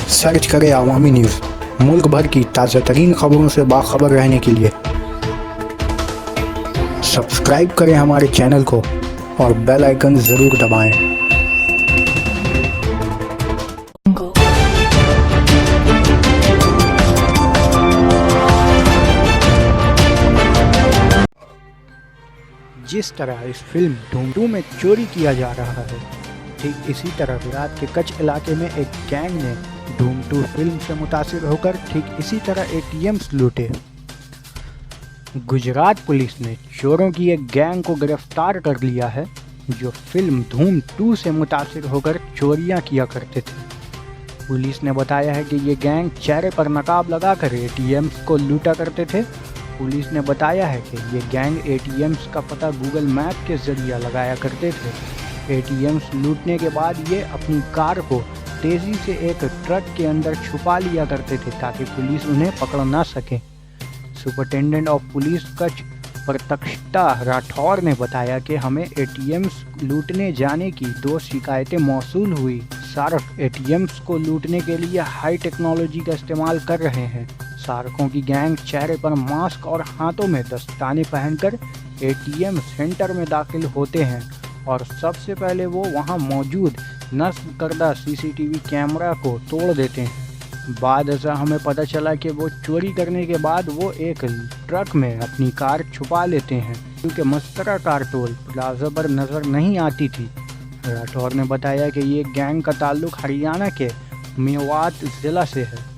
Search करें अवामी news. मुल्क भर की ताज़ा तरीन खबरों से बाखबर रहने के लिए सब्सक्राइब करें हमारे चैनल को और बेल आइकन ज़रूर दबाएं। जिस तरह इस फिल्म धूम 2 में चोरी किया जा रहा है, ठीक इसी तरह गुजरात के कच्छ इलाके में एक गैंग ने धूम 2 फिल्म से मुतासिर होकर ठीक इसी तरह ATMs लूटे। गुजरात पुलिस ने चोरों की एक गैंग को गिरफ्तार कर लिया है जो फिल्म धूम 2 से मुतासिर होकर चोरियां किया करते थे। पुलिस ने बताया है कि ये गैंग चेहरे पर नकाब लगाकर ATMs को लूटा करते थे। पुलिस ने बताया है कि ये गैंग ATMs का पता गूगल मैप के जरिए लगाया करते थे। ATMs लूटने के बाद ये अपनी कार को तेज़ी से एक ट्रक के अंदर छुपा लिया करते थे ताकि पुलिस उन्हें पकड़ ना सके। सुपरिटेंडेंट ऑफ पुलिस कच्छ प्रत्यक्षता राठौर ने बताया कि हमें ATMs लूटने जाने की 2 शिकायतें मौसूल हुई। सार्क ATMs को लूटने के लिए हाई टेक्नोलॉजी का इस्तेमाल कर रहे हैं। सार्कों की गैंग चेहरे पर मास्क और हाथों में दस्ताने पहनकर ATM सेंटर में दाखिल होते हैं और सबसे पहले वो वहां मौजूद नस्ब करदा CCTV कैमरा को तोड़ देते हैं। बाद ऐसा हमें पता चला कि वो चोरी करने के बाद वो एक ट्रक में अपनी कार छुपा लेते हैं क्योंकि मस्तरा कार टोल प्लाजा पर नज़र नहीं आती थी। राठौर ने बताया कि ये गैंग का ताल्लुक हरियाणा के मेवात ज़िला से है।